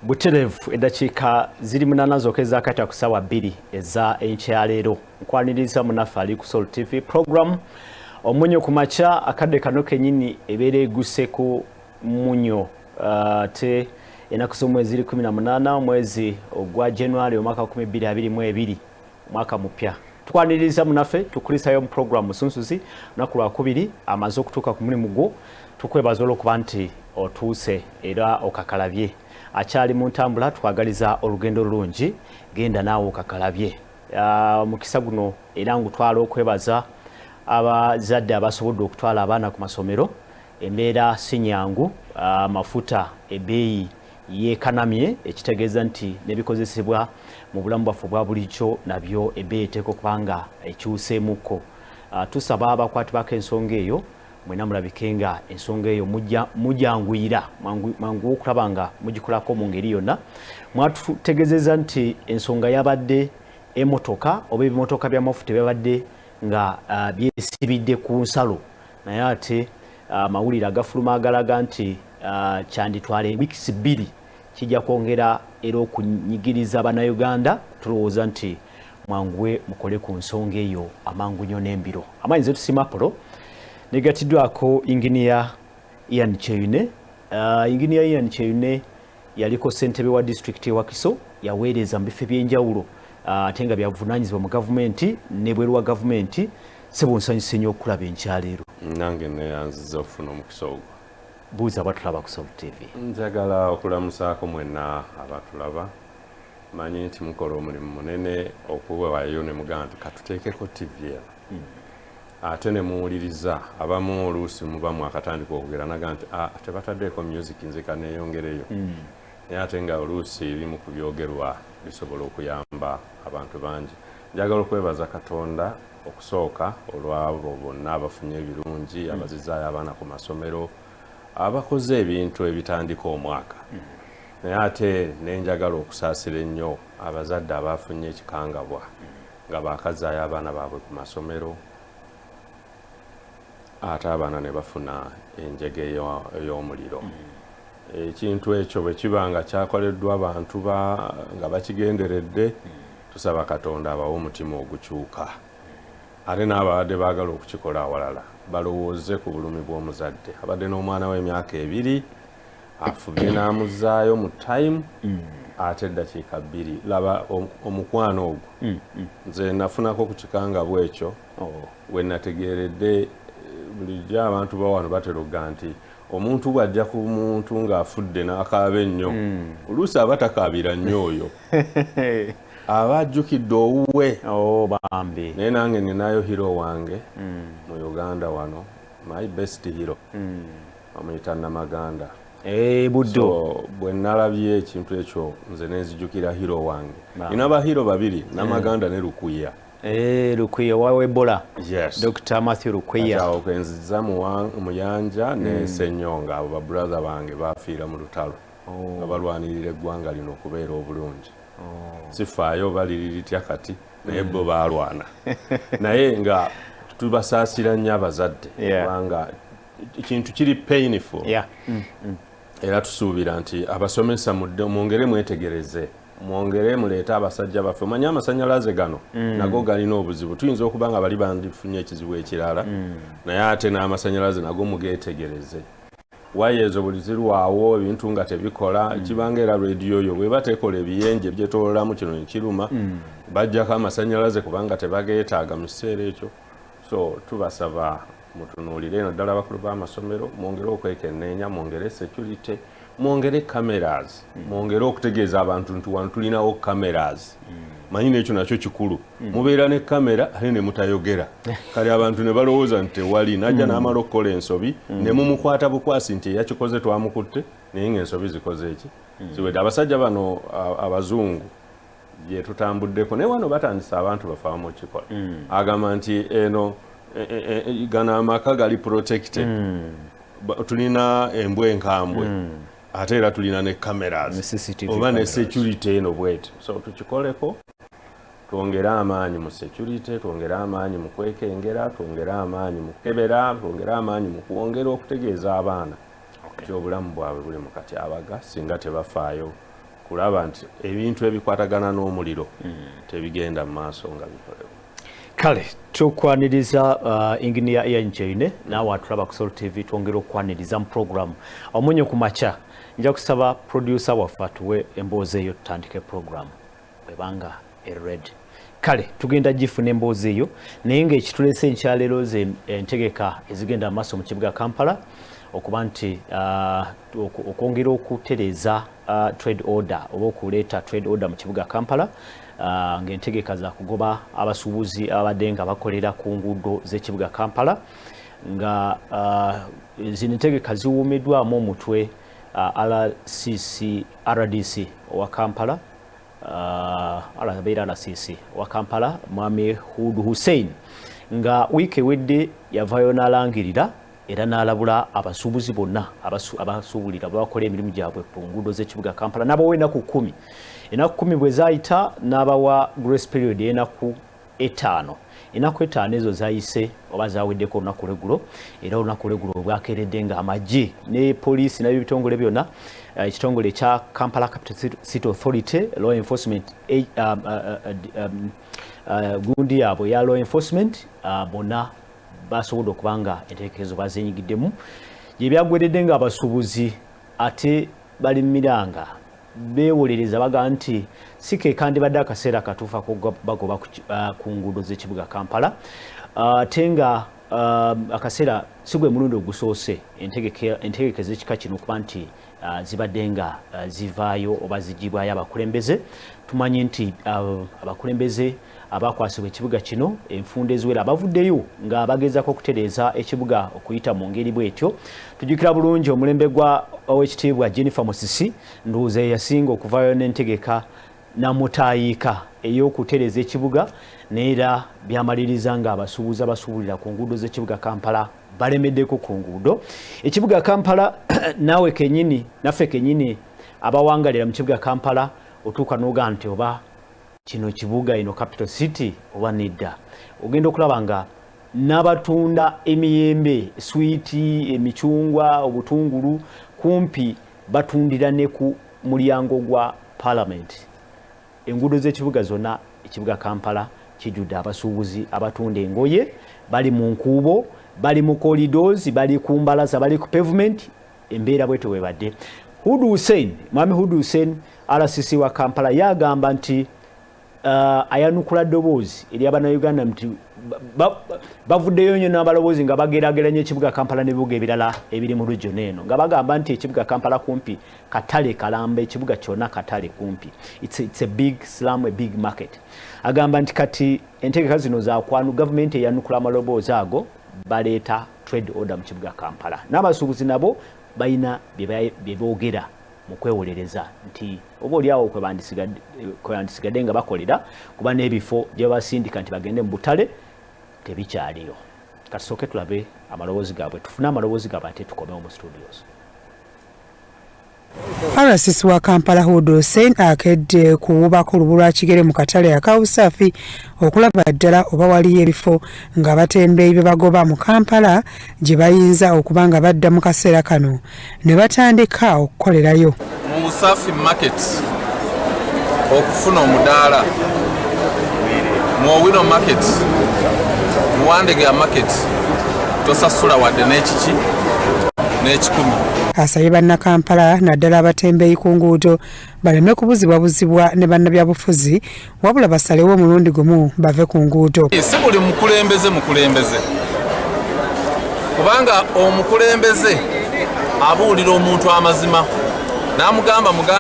Buterevu edakiika ziri munana zokeza akati ku ssaawa 2 eza enkyaleero nkwaniriza munaffe ali ku Soul TV program Omunnyo Ku Makya akadde kano kenyini ebeera eguse ku Munnyo te ennaku z'omwezi 18 omwezi ogwa January omwaka 2022 mwaka mupya tukwaniriza munaffe tukulisayo mu program Musunsuzi lunaku lwakubiri amaze okutuuka ku mulimu gwo tukwebaza olw'okuba nti otuuse era okakalabye akyali mu ntambula twagaliza olugendo lulungi genda naawe okakalabye mukisa guno era ngutwala okwebaza abazadde abasobodde okutwala abaana ku masomero embeera si nyangu amafuta ebbeeyi yeekanamye ekitegeeza nti n'ebikozesebwa mu bulamu bwaffe bwa bulijjo nabyo ebbeeyi eteeka okuba nga ekyuseemukko tusaba abakwati bako ensonga eyo mwena mulabike nga ensonga eyo mujanguyira mangu okulaba nga mugikolako mu ngeri yonna mwatutegezeza nti ensonga yabadde emotoka oba ebimotoka by'amafuta byabadde nga byesibidde ku nsalo naye ate amawulire agafuluma agalaga nti kyanditwala wiikisi 2 kijja kwongera era okunyigiriza Bannayuganda tulowooza nti mwanguwe mukole ku nsonga eyo amangu nnyo n'embiro amaanyi ze tusima polo negatiddwako inginiya Ian Cheyune inginiya Ian Cheyune yaliko ssentebe wa district wa Kiso yaweereza mu bifo ebyenjawulo ate nga byavunaanyizibwa mu gavumenti ne bweru wa gavumenti sebo nsanyuse nnyo okulaba enkyaleero nange neyanziza okufuna omukisa ogwo buuza abatulaba ku Soul TV njagala okulamusaako mwenna abatulaba manyi nti mukola omulimu munene okubawayo ne mugamba nti katuteekeko TV eno ate ne muwuliriza abamu oluusi mubamu akatandika okugera naga nti tebataddeeko music nzika neeyongereyo naye ate nga oluusi ebimu ku byogerwa bisobola okuyamba abantu bangi njagala okwebaza Katonda okusooka olwabo bonna abafunye ebirungi abazizaayo abaana ku masomero abakoze ebintu ebitandika omwaka naye ate nenjagala okusaasira ennyo abazadde abafunye ekikangabwa nga bakazaayo abaana baabwe ku masomero ate abaana ne bafuna enjege ey'omuliro ekintu ekyo bwe kiba nga kyakoleddwa abantu nga bakigenderedde tusaba Katonda abawe omutima ogukyuka ate n'ababadde baagala okukikola awalala balowooze ku bulumi bw'omuzadde abadde n'omwana w'emyaka 2 afubye n'amuzaayo mu time ate eddakiika 2 laba omukwano ogwo nze nafunako ku kikangabwa ekyo we nategeeredde bulijjo abantu bawano batera okuga nti omuntu bw'ajja ku muntu ng'afudde n'akaaba ennyo oluusi aba takaabira nnyo oyo aba ajjukidde owuwe bambi naye nange ninayo hero wange mu Uganda wano my best hero amuyita Namaganda buddo bwe nalabye ekintu ekyo nze nenzijukira hero wange nina bahiro babiri Namaganda ne Lukwiya Lukwiya wa Ebola yes Dr. Matthew Lukwiya awo kenziza muyanja ne Senyonga abo brother bange bafiira mu lutalo nga balwanirira eggwanga lino okubeera obulungi sifaayo baliritya kati naye bo balwana naye nga tubasaasira nnyo abazadde kubanga ekintu kiri painful era tusuubira nti abasomesa mwongere mwetegereze mwongere muleeta abasajja baffe omanyi amasannyalaze gano nago galina obuzibu tuyinza okuba nga bali bandifunye ekizibu ekirala naye ate n'amasannyalaze nago mugeetegereze waya ezo buli zirwawo ebintu nga tebikola kibanga era rediyo yo bwe batekola ebiyenje byetoololamu kino nekiruma bajjako amasannyalaze kubanga tebageetaaga mu kiseera ekyo so tubasaba mutunuulire eno ddala abakulu b'amasomero mwongere okwekenneenya mwongere security mwongere cameras mwongere okutegeeza abantu nti wano tulinawo cameras manyi n'ekyo nakyo kikulu mubeera ne kamera ate ne mutayogera kale abantu ne balowooza nti tewali najja n'amala okukola ensobi ne mumukwata bukwasi nti eyakikoze twamukutte naye ng'ensobi zikoze eki ziwedde abasajja bano abazungu bye tutambuddeko naye wano batandisa abantu bafamu okikola agamba nti eno gana amaka gali protected tulina embwa enkambwe ate era tulina ne cameras oba ne security eno bwete so tukikoleko twongere amaanyi mu security twongere amaanyi mu kwekengera twongere amaanyi mu kukebera twongere amaanyi mu kwongera okutegeeza abaana ky'obulamu bwabwe buli mu katyabaga singa tebafaayo kulaba nti ebintu ebikwatagana n'omuliro tebigenda mu maaso nga bikolebwa. Kale tukwaniriza engineer Ian Chaine naawe atulaba ku Soul TV twongera okwaniriza mu program Omunnyo Ku Makya. Nja kusaba producer waffe atuwe emboozi eyo tutandike program bwebanga ready. Kale tugenda gifuna emboozi eyo naye ng'ekitulese enkyaleero ze entegeka ezigenda mu maaso mu kibuga Kampala okuba nti okwongera okutereeza trade order oba okuleeta trade order mu kibuga Kampala ng'entegeka za kugoba abasuubuzi abadde nga bakolera ku nguudo z'ekibuga Kampala nga zino entegeka ziwuumiddwamu omutwe RDC owa Kampala RCC owa Kampala Mwami Hussein nga wiiki ewedde yavaayo n'alangirira era n'alabula abasuubuzi bonna abasuubulira bakola emirimu gyabwe ku nguudo z'ekibuga Kampala n'abawa ennaku 10. Ennaku 10 bwe zaayita n'abawa grace period y'ennaku 5. Ennaku 5 ezo zaayise oba zaaweddeko olunaku lw'eggulo era olunaku lw'eggulo bwakeeredde ng'amagye ne poliisi n'ebitongole byonna ekitongole ekya Kampala Capital City Authority Law Enforcement gundi yaabwe ya Law Enforcement bonna basobodde okubanga enteekerezo bazenyigiddemu gye byagweredde nga abasuubuzi ate balimiranga beewolereza baga nti si ke kandibadde akaseera katuufu bagoba ku nguudo z'ekibuga Kampala ate nga akaseera si gwe mulundi ogusoose entegeka z'ekika kino okuba nti zibadde nga zivaayo oba zigibwayo abakulembeze. Tumanyi nti abakulembeze abakwasibwa ekibuga kino enfunda eziwera abavuddeyo nga bagezaako okutereeza ekibuga okuyita mu ngeri bw'etyo. Tujjukira bulungi omulembe gwa owekitiibwa Jennifer Musisi ndowooza yasinga okuvaayo n'entegeka namutayiika ey'okutereeza ekibuga neera byamaliriza nga abasuubuzi abasuubulira ku nguudo z'ekibuga Kampala balemeddeko ku nguudo. Ekibuga Kampala naawe kenyini naffe kenyini abawangalira mu kibuga Kampala otuuka n'ogaa nti oba kino kibuga ino capital city oba nedda. Ogenda okulaba nga n'abatunda emiyembe, swiiti, emicungwa, obutungulu kumpi batundira ne ku mulyango gwa Parliament. Enguudo z'ekibuga zonna ekibuga Kampala kijjudde abasuubuzi abatunda engoye bali mu nkuubo bali mu corridors bali ku mbalaza bali ku pavement embeera bwetyo webadde. Mwami Hudu Hussein RCC wa Kampala yagamba nti ayanukula ddoboozi eri Abannayuganda nti bavuddeyo nnyo n'abaloboozi nga bagerageranya ekibuga Kampala n'ebibuga ebirala ebiri mu region eno nga bagamba nti ekibuga Kampala kumpi katale kalamba ekibuga kyonna katale kumpi it's a big slum, a big market. Agamba nti kati entegeka zino zakwanu gavumenti eyanukula amaloboozi ago baleeta trade order mu kibuga Kampala n'abasuubuzi nabo balina bye boogera mu kwewolereza nti oba oliawo kwe bandisigadde nga bakolera kuba n'ebifo gye basindika nti bagende mu butale tebikyaliyo. Kasooke tulabe amaloboozi gaabwe tufune amaloboozi gaabwe ate tukomewo mu studios. RCC wa Kampala Hudu Hussein akedde kuwubako olubu lwa kigere mu katale akawusaafi okulaba ddala oba waliyo ebifo nga batembeeyi be bagoba mu Kampala gye bayinza okuba nga badda mu kaseera kano ne batandika okukolerayo. Mu Busaafi market okufuna omudaala, mu Owino market, mu Wandegea market tosasula wadde n'ekiki n'ekikumi. Asabye bannakampala naddala abatembeeyi ku nguudo baleme kubuzibwabuzibwa ne bannabyabufuzi wabula basalewo omulundi gumu bave ku nguudo. Si buli mukulembeze kubanga omukulembeze abuulira omuntu amazima n'amugamba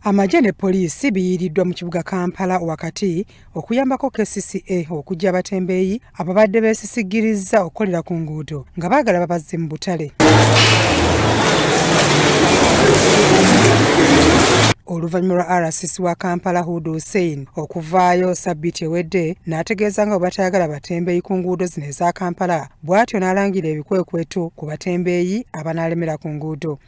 Amagye ne poliisi biyiiriddwa mu kibuga Kampala wakati okuyambako KCCA okujja abatembeeyi ababadde beesisiggirizza okukolera ku nguudo nga baagala babazze mu butale. Oluvannyuma lwa RCC wa Kampala Hudu Hussein okuvaayo sabbiiti ewedde n'ategeeza nga bwe batayagala batembeeyi ku nguudo zino eza Kampala bw'atyo n'alangira ebikwekweto ku batembeeyi abanaalemera ku nguudo.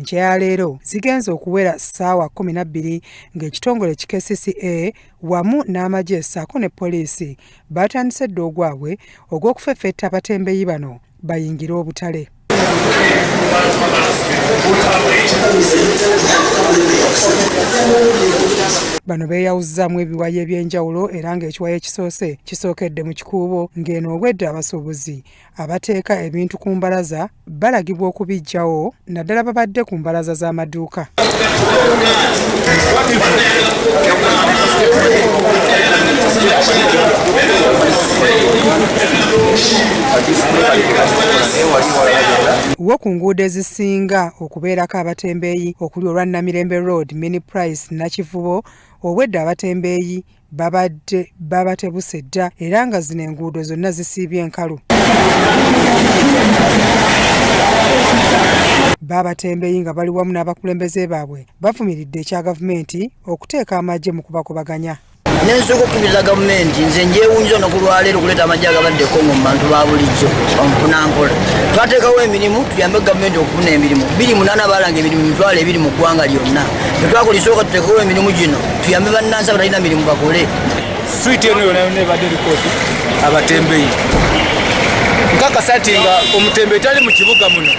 enkya ya leero zigenze okuwera ssaawa 12 ng'ekitongole KCCA wamu n'amagye ssaako ne poliisi batandise dda ogwabwe ogw'okufeffetta abatembeeyi bano bayingire obutale. Bano beeyawuzzaamu ebiwayi eby'enjawulo era ng'ekiwayi ekisoose kisookedde mu kikuubo ng'eno obwedda abasuubuzi abateeka ebintu ku mbalaza balagibwa okubiggyawo naddala babadde ku mbalaza z'amaduuka. Wo ku nguudo ezisinga okubeerako abatembeeyi okuli olwa Namirembe Road, Mini Price, Nakivubo, obwedda abatembeeyi babadde babatebuse dda era nga zino enguudo zonna zisiibye enkalu. Babatembeeyi nga bali wamu n'abakulembeze baabwe bavumiridde ekya gavumenti okuteeka amagye mu kubakubaganya. Nensooka okukkiriza gavumenti nze njeewunza olunaku lwaleero okuleeta amagye agabadde Kongo mu bantu ba bulijjo bamukunampola. Twateekawo emirimu tuyambe gavumenti okufuna emirimu 28 balanga emirimu 20 mu ggwanga lyonna. Tetwakolisooka tuteekawo emirimu gino tuyambe bannansi abatalina mirimu bakole. Switi eno yonna ebadde rikooti abatembeeyi. Nkakasa nti nga omutembeeyi tali mu kibuga muno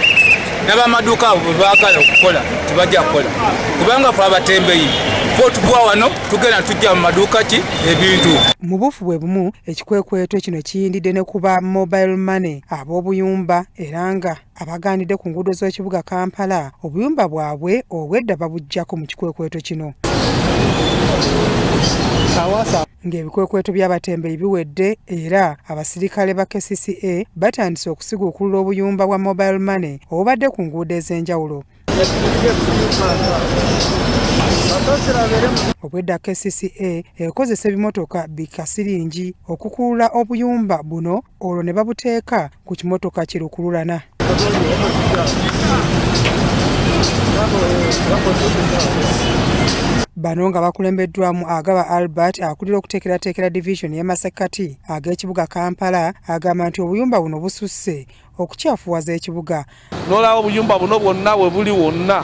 n'abamaduuka abo bwe baagala okukola tebajja kukola kubanga fe abatembeeyi tuva wano tugenda tujja mu maduuka ki ebintu. Mu bufu bwe bumu ekikwekweto kino kiyindidde ne kuba mobile money ab'obuyumba era nga abaganidde ku nguudo z'ekibuga Kampala obuyumba bwabwe obwedda babuggyako mu kikwekweto kino. Ng'ebikwekweto by'abatembeeyi biwedde era abasirikale ba KCCA batandise okusiguukulula obuyumba bwa mobile money obubadde ku nguudo ez'enjawulo. Obwedda KCCA ekozesa ebimotoka bikasiringi okukulula obuyumba buno olwo ne babuteeka ku kimotoka kirukululana. Bano nga bakulembeddwamu Agaba Albert akulira okuteekerateekera division y'e Masekati ag'ekibuga Kampala agamba nti obuyumba buno bususse okukyafuwaza ekibuga. N'olaba obuyumba buno bwonna bwe buli wonna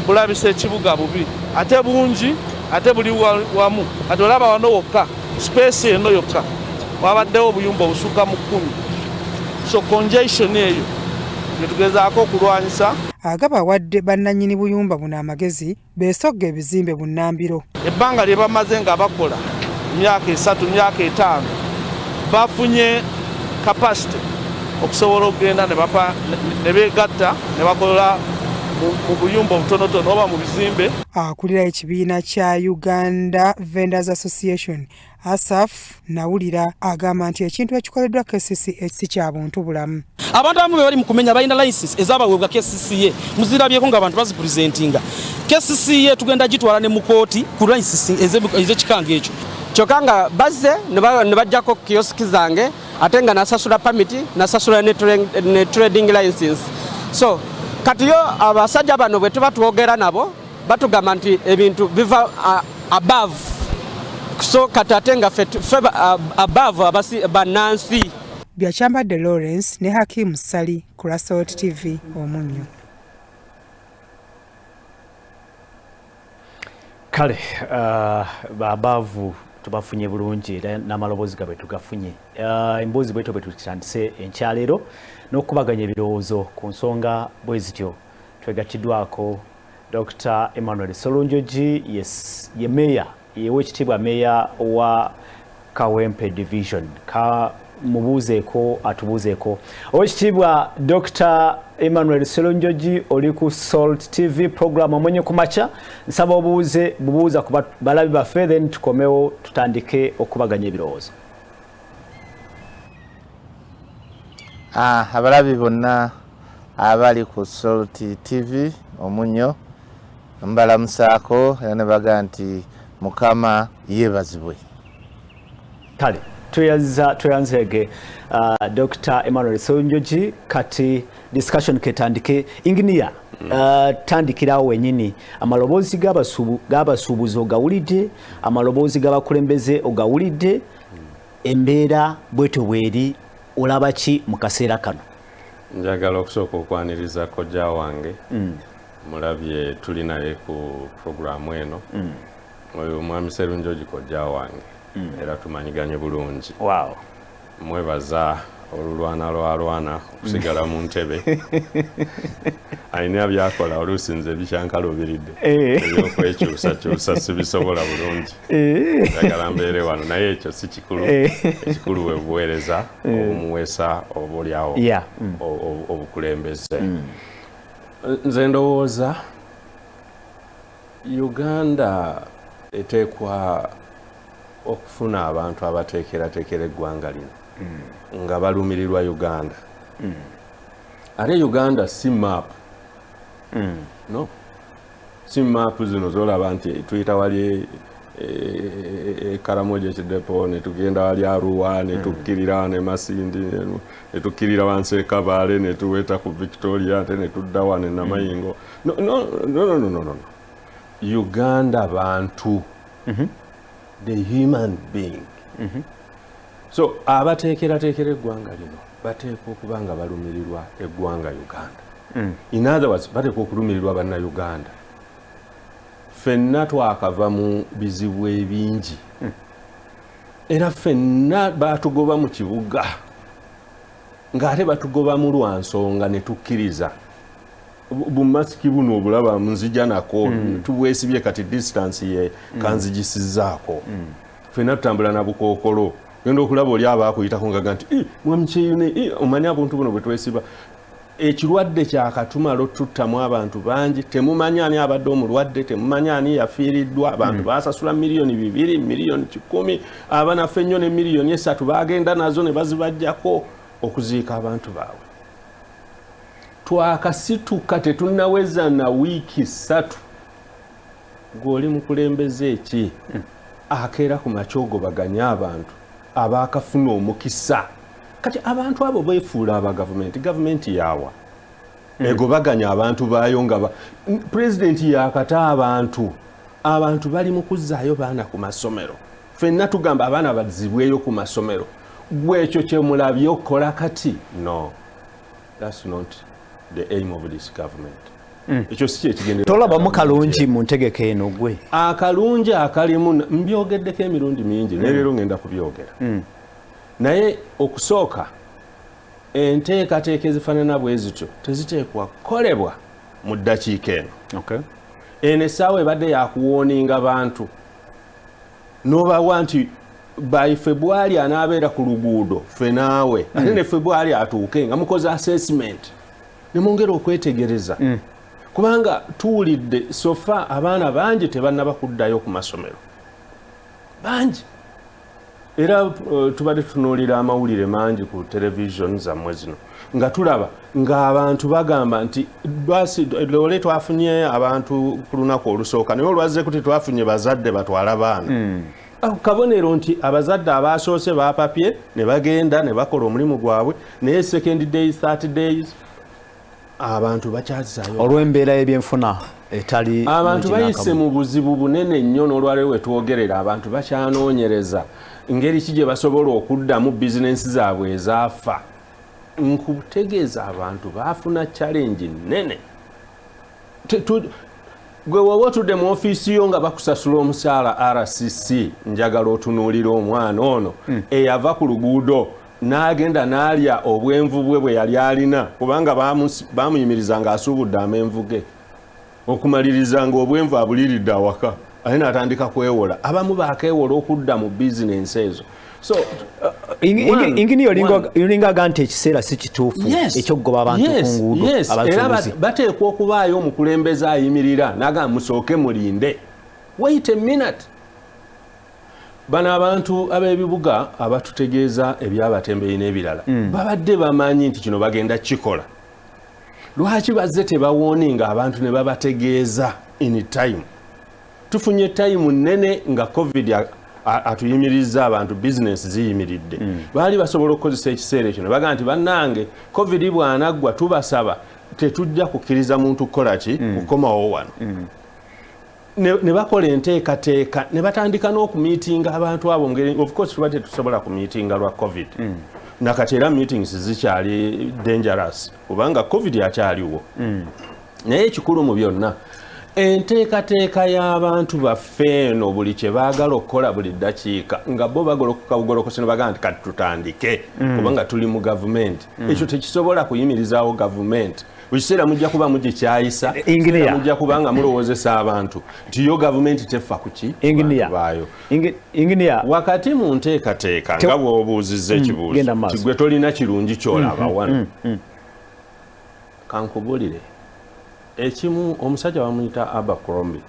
bulabisa ekibuga bubi ate bungi ate buli wamu ate olaba wano wokka space eno yokka wabaddewo obuyumba obusukka mu 10. So congestion eyo netugezaako okulwanyisa. Agaba wadde bannannyini buyumba buno amagezi beesogga ebizimbe bunnambiro. Ebbanga lye bamaze nga bakola myaka 3 myaka 5 bafunye capacity okusobola okugenda ne beegatta ne bakola mu buyumba obutonotono oba mu bizimbe. Akulira ekibiina kya Uganda Vendors Association Asaf nawulira agamba nti ekintu ekikoleddwa KCCA si kya buntu bulamu. Abantu abamu bali mu kumenya balina license ezabaweebwa KCCA muzirabyeko ng'abantu bazipresentinga. KCCA tugenda gitwala ne mu kooti ku license ez'ekikanga ekyo. Kyokka nga bazze ne bajjako kioski zange ate nga nasasula permit nasasula ne trading license. So kati yo abasajja bano bwe tuba twogera nabo batugamba nti ebintu biva above. So katate nga above abasi banansi. Byachambadde Lawrence ne Hakim Sali ku Rasot TV Omunnyo. Kale babavu tubafunye bulungi era n'amaloboozi gabwe tugafunye. Emboozi bweto bwe tutandise enkyaleero n'okubaganya ebirowoozo ku nsonga bwe zityo twegattiddwako Dr. Emmanuel Solonjoji ye meya yeweekitiibwa meya wa Kawempe Division mubuuzeeko atubuuzeeko. Oweekitiibwa Dr. Emmanuel Solonjoji oli ku Salt TV program Omunnyo Ku Makya. Nsaba bubuuza ku balabi baffe then tukomewo tutandike okubaganya ebirowoozo. Abalabi bonna abali ku Salt TV Omunnyo mbalamusaako era ne baga nti Mukama yeebazibwe. Kale tweyanzege Dr. Emmanuel Solonjoji kati discussion ketandike engineer tandikirawo wenyini amaloboozi g'abasuubuzi ogawulidde amaloboozi g'abakulembeze ogawulidde embeera bweto bweri olaba ki mu kaseera kano? Njagala okusooka okwaniriza kojja wange mulabye tuli naye ku programu eno oyo mwami Serunjogi kojja wange era tumanyiganye bulungi. Wow. Mwebaza olulwana lwalwana okusigala mu ntebe alina byakola olusinze bikyankalobiridde ebyokwekyusakyusa sibisobola bulungi njagala mbeere wano naye ekyo si kikulu ekikulu we buweereza obumuweesa obaolyawo obukulembeze. Nze ndowooza Uganda eteekwa okufuna abantu abateekerateekera eggwanga lino nga balumirirwa Uganda. Ate Uganda si map. No. Si map zino zolaba nti tuyita wali Karamoja ekidepo ne tugenda wali Arua ne tukkirira ne Masindi ne tukkirira wansi Kabale ne tuweta ku Victoria ate ne tudda wane Namayingo. No. Uganda bantu. The human being. So abateekerateekera eggwanga lino bateekwa okuba nga balumirirwa eggwanga Uganda. In other words bateekwa okulumirirwa bannayuganda. Ffenna twakava mu bizibu ebingi era ffenna batugoba mu kibuga ng'ate batugoba mu lwansonga ne tukkiriza bumasiki buno obulaba nzija nako tuweesibye kati distance ye kanzigisizaako ffenna tutambula na bukookolo genda okulaba oli aba akuyitako nga nti mwamukyeune omanya abantu buno bwe twesiba ekirwadde kyakatumalo tuttamu abantu bangi temumanya ani abadde omulwadde temumanya ani yafiiriddwa abantu basasula miliyoni 2 miliyoni 10 abanaffe nnyo ne miliyoni 3 bagenda nazo ne bazibajjako okuziika abantu baabwe. Twakasituka tetunnaweza na wiiki 3 gw'oli mukulembeze eki akeera ku makyogo baganya abantu abakafuna omukisa kati abantu abo beefuula aba gavumenti yawa ego baganya abantu baayo nga pulezidenti yakata abantu bali mu kuzzaayo baana ku masomero ffenna tugamba abaana bazibweyo ku masomero gwekyo kyemulabye okukola kati. No, that's not the aim of this government. Ekyo si ekigende tolabamu kalungi mu ntegeka eno gwe akalungi akalimu mbyogeddeko emirundi mingi neero ngenda kubyogera naye okusooka enteekateeka ezifaanana bwe zityo teziteekwa kukolebwa mu ddakiika eno. Eno essaawa ebadde yakuwooninga bantu n'obawa nti by February anaabeera ku luguudo ffe naawe ate ne February atuuke nga mukoze assessment ne mwongera okwetegereza kubanga tuwulidde sofa abaana bangi tebannaba kuddayo ku masomero bangi era tubadde tunuulira amawulire mangi ku television zammwe zino nga tulaba ng'abantu bagamba nti loole twafunye abantu ku lunaku olusooka naye olwazzeeko tetwafunye bazadde batwala baana kabonero nti abazadde abasoose bapapye ne bagenda ne bakola omulimu gwabwe naye second days 30 days abantu bakyazaayo olw'embeera y'ebyenfuna etali abantu bayise mu buzibu bunene nnyo n'olwaleero we twogerera abantu bakyanoonyereza ngeri ki gye basobola okuddamu bizinensi zaabwe ezaafa. Nkutegeeza abantu baafuna challenge nnene. Gwe woba otudde mu ofiisi yo nga bakusasula omusaala RCC njagala otunuulira omwana ono eyava ku luguudo n'agenda n'alya obwenvu bwe yali alina kubanga baamuyimiriza ng'asuubudde amenvu ge okumaliriza ng'obwenvu abuliridde awaka ate n'atandika kwewola abamu baakeewola okudda mu bizinensi ezo. So ingini yolingaga nti ekiseera si kituufu ekyokugoba abantu ku nguudo abasuubuzi era bateekwa okubaayo omukulembeze ayimirira naga musooke mulinde. Wait a minute. Bano abantu ab'ebibuga abatutegeeza ebyabatembeeyi n'ebirala babadde bamanyi nti kino bagenda kikola. Lwaki bazze tebawooninga abantu ne babategeeza in time? Tufunye time nnene nga COVID atuyimiriza abantu business ziyimiridde. Baali basobola okukozesa ekiseera ekyo ne bagamba nti bannange COVID bw'anaggwa tubasaba tetujja kukkiriza muntu kukola ki kukomawo wano. Ne bakola enteekateeka ne batandika n'okumiitinga abantu abo ngeri of course tubadde tusobola kumiitinga lwa COVID nakati era meetings zikyali dangerous kubanga covid akyaliwo naye ekikulu mu byonna enteekateeka y'abantu baffe eno buli kye baagala okukola buli ddakiika nga bo bagolokoka bugolokose ne bagamba nti kati tutandike kubanga tuli mu gavumenti ekyo tekisobola kuyimirizaawo gavumenti buli kiseera mujja kuba mugikyayisa mujja kuba nga mulowoozesa abantu nti yo gavumenti tefa kuki baayo wakati mu nteekateeka nga bw'obuuzizza ekibuuzo tigwe tolina kirungi kyolaba wano kankubulire ekimu omusajja bamuyita Abercrombie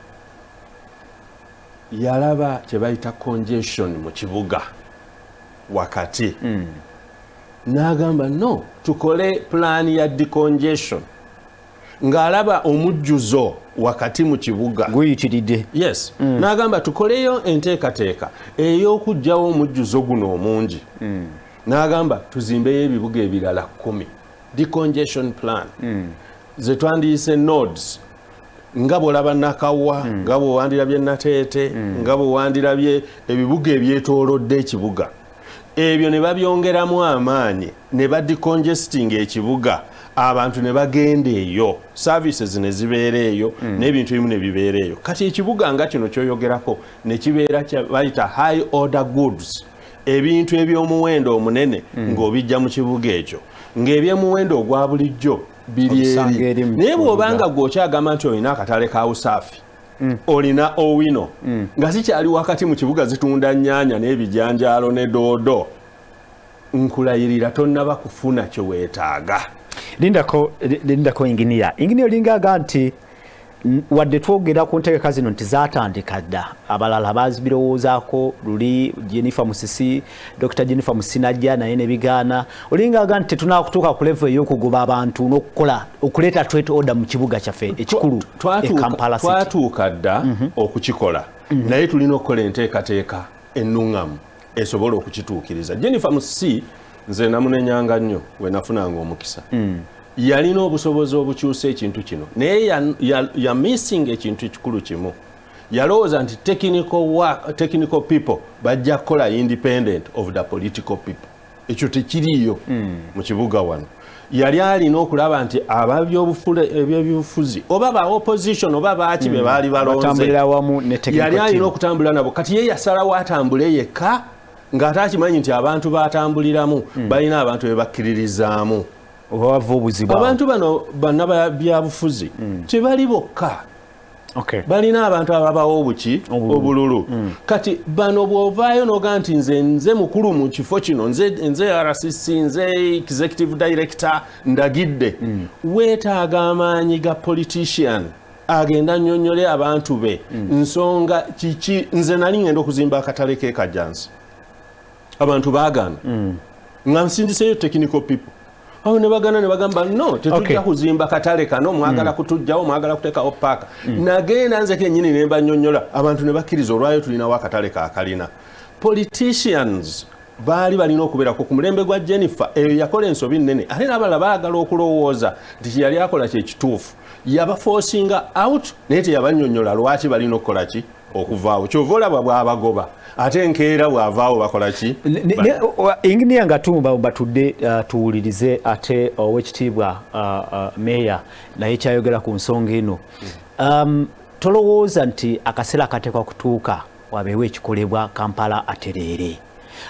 yalaba kye bayita congestion mu kibuga wakati n'agamba no tukole pulaani ya decongestion ng'alaba omujjuzo wakati mu kibuga guyitiridde yes n'agamba tukoleyo enteekateeka ey'okugyawo omujjuzo guno omungi n'agamba tuzimbeyo ebibuga ebirala 10 decongestion plan ze twandiyise nodes nga bw'olaba Nakawa nga bw'owandirabye Nateete nga bw'owandirabye ebibuga ebyetoolodde ekibuga ebyo ne babyongeramu amaanyi ne badecongestinga ekibuga abantu ne bagenda eyo services ne zibeera eyo n'ebintu ebimu ne bibeera eyo kati ekibuga nga kino kyoyogerako ne kibeera bayita high order goods ebintu eby'omuwendo omunene ng'obijja mu kibuga ekyo ng'ebyemuwendo ogwa bulijjo biri eri naye bw'obanga gw'okyagamba nti olina akatale ka Usaafi olina Owino nga zikyali wakati mu kibuga zitunda nnyaanya n'ebijanjaalo ne doodo nkulayirira tonnaba kufuna kye weetaaga. Lindako inginiya olingaga nti wadde twogera ku ntegeka zino nti zaatandika dda abalala bazibirowoozaako luli Jennifer Musisi Dr. Jennifer Musinajja naye ne bigaana olingaga nti tetunakutuuka ku level ey'okugoba abantu n'okukola okuleeta trade order mu kibuga kyaffe ekikulu e Kampala City. Twatuuka dda okukikola naye tulina okukola enteekateeka ennuŋŋamu esobola okukituukiriza. Jennifer Musisi nze namunenyanga nnyo we nafunanga omukisa yalina obusobozi obukyusa ekintu kino naye ya missing ekintu kikulu kimu yalowooza nti technical people bajja kukola independent of the political people ekyo tekiriyo mu kibuga wano. Yali alina okulaba nti ab'ebyobufuzi oba ba opposition oba baaki be baali balonze yali alina okutambula nabo kati ye yasalawo atambule yekka ng'ate akimanyi nti abantu batambuliramu balina abantu be bakkiririzaamu. Abantu bano bannabyabufuzi tebali bokka balina abantu ababawo obuki obululu kati bano bw'ovaayo n'oga nti nze mukulu mu kifo kino nze RCC nze executive director ndagidde weetaaga amaanyi ga politician agenda nnyonnyole abantu be nsonga kiki. Nze nali ngenda okuzimba akatale k'ekajjansi abantu baagaana nga nsindiseyo technical people awo ne bagana ne bagamba no tetujja kuzimba katale kano mwagala kutujjawo mwagala kuteekawo paaka nagenda nze kennyini ne mbanyonnyola abantu ne bakkiriza olwayo tulinawo akatale kaakalina. Politicians baali balina okubeerako ku mulembe gwa Jennifer eyo yakola ensobi nnene ate n'abalala baagala okulowooza nti yali akola kyekituufu yabaforcinga out naye teyabannyonnyola lwaki balina okukola ki okuvaawo kyova olaba bw'abagoba ate enkeera bw'avaawo bakola ki. Inginiya nga batudde tuwulirize ate owekitiibwa meeya naye kyayogera ku nsonga eno tolowooza nti akaseera akateekwa kutuuka wabeewo ekikolebwa Kampala atereere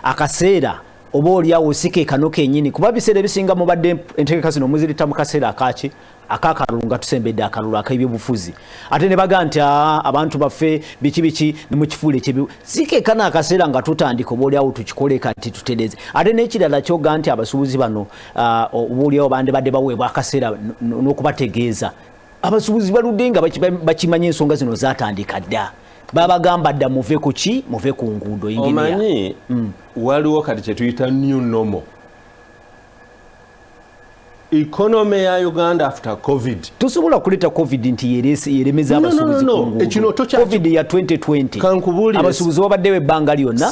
akaseera oba oliawo sikeekano kennyini kuba biseera ebisinga mubadde entegeka zino muzirita mu kaseera akaki akakalulu nga tusembedde akalulu ak'ebyobufuzi ate ne baga nti abantu baffe biki ne mu kifuula ekyebi sikeekana akaseera nga tutandika oba oliawo tukikole kati tutereeze ate n'ekirala kyoga nti abasuubuzi bano oba oliawo bandibadde baweebwa akaseera n'okubategeeza abasuubuzi baludde nga bakimanya ensonga zino zaatandika dda babagamba dda muve ku ki muve ku nguudo. Omanyi waliwo kati kye tuyita new normal economy ya Uganda after COVID. Tusobola kuleta COVID nti yeremeza abasuubuzi ku nguudo. COVID ya 2020 abasuubuzi babadde ebbanga lyonna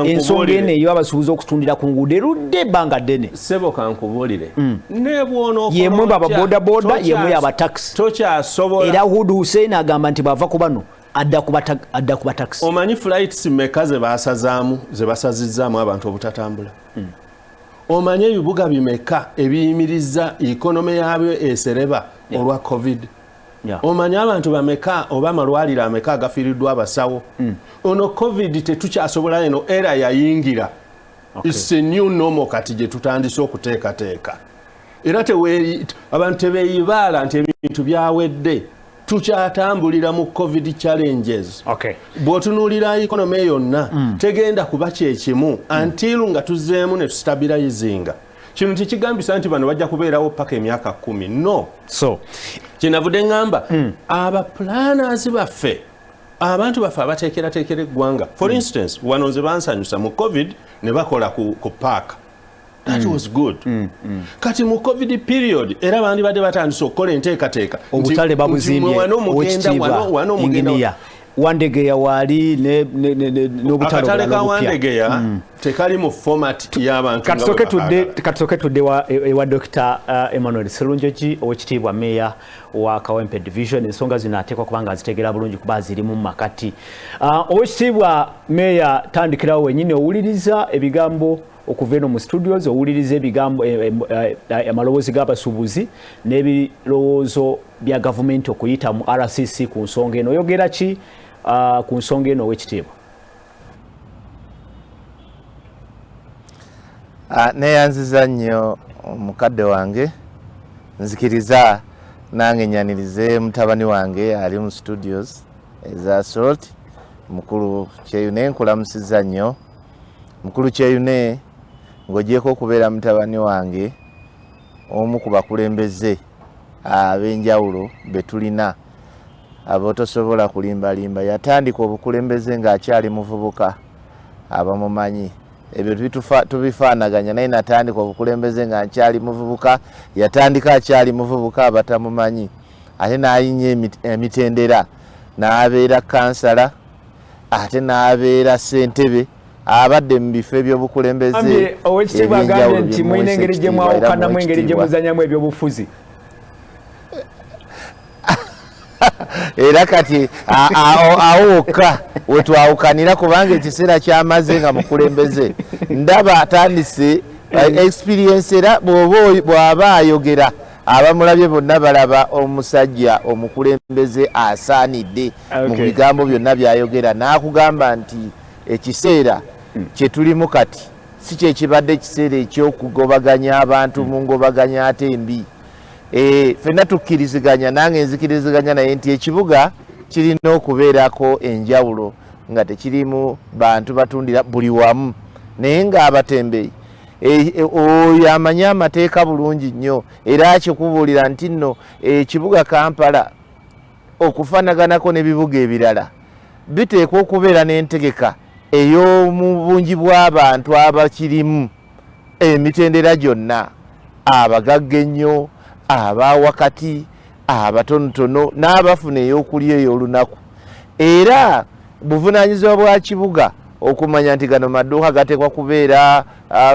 ensonga eno eyo abasuubuzi okutundira ku nguudo erudde ebbanga ddene. Sebo kankubuulire ne bwono yemwe baba boda yemwe abataxi tokyasobola era Hudu Hussein agamba nti bava ku bano adda kuba taxi. Omanyi flights meka ze basazizaamu abantu obutatambula omanye ebibuga bimeka ebiyimiriza ikonomi yabyo esereba olwa covid omanye abantu bameka oba amalwaliro ameka agafiiriddwa abasawo ono covid tetukyasobola eno era yayingira it's a new normal kati gye tutandise okuteekateeka era abantu tebeeyibaala nti ebintu byawedde tukyatambulira mu covid challenges bw'otunuulira ikonomi yonna tegenda kuba kyekimu until nga tuzzeemu ne tustabilizinga kino tekigambisa nti bano bajja kubeerawo paka emyaka 10 no so kyenavudde ngamba abaplanners baffe abantu baffe abateekerateekera eggwanga for instance wano nze bansanyusa mu covid ne bakola ku paaka that was good kati mu covid period era bandi badde batandise okukola enteekateeka obutale babuzimbye wano mugenda Wandegeya wali n'obutale ka Wandegeya tekali mu format y'abantu katusoke tudde wa Dr. Emmanuel Sserunjogi owekitiibwa meya wa Kawempe division ensonga zino ateekwa kubanga azitegera bulungi kuba zirimu mu makati owekitiibwa meya tandikirawo wenyini owuliriza ebigambo okuva eno mu studios owuliriza ebigambo amaloboozi g'abasuubuzi n'ebirowoozo bya gavumenti okuyita mu RCC ku nsonga eno oyogera ki ku nsonga eno owekitiibwa neyanziza nnyo omukadde wange nzikiriza nange nyanirize mutabani wange ali mu studios eza Salt mukulu Kyeyune nkulamusiza nnyo mukulu Kyeyune ng'ogyeko okubeera mutabani wange omu ku bakulembeze ab'enjawulo be tulina abotosobola kulimbalimba yatandika obukulembeze ng'akyali muvubuka abamumanyi ebyo tubifaanaganya naye natandika obukulembeze nga nkyali muvubuka yatandika akyali muvubuka abatamumanyi ate n'ayinya emitendera n'abeera kansala ate n'abeera ssentebe abadde mu bifo ebyobukulembeze owekitiibwa agambye nti mulina engeri gye mwawukanamu engeri gye muzanyamu ebyobufuzi era kati awuka wetwawukanira kubanga ekiseera kyamaze nga mukulembeze ndaba atandise experience era bw'aba ayogera abamulabye bonna balaba omusajja omukulembeze asaanidde mu bigambo byonna byayogera n'akugamba nti ekiseera kye tulimu kati si kyekibadde ekiseera ekyokugobaganya abantu mu ngobaganya ate embi fenna tukkiriziganya nange nzikiriziganya naye nti ekibuga kirina okubeerako enjawulo nga tekirimu bantu batundira buli wamu naye ng'abatembeyi oyo amanyi amateeka bulungi nnyo era akikubuulira nti nno ekibuga Kampala okufanaganako n'ebibuga ebirala biteekwa okubeera n'entegeka ey'omu bungi bw'abantu abakirimu emitendera gyonna abagagga ennyo abawakati abatonotono n'abafuna ey'okulya ey'olunaku era buvunaanyizibwa bwa kibuga okumanya nti gano maduuka gateekwa kubeera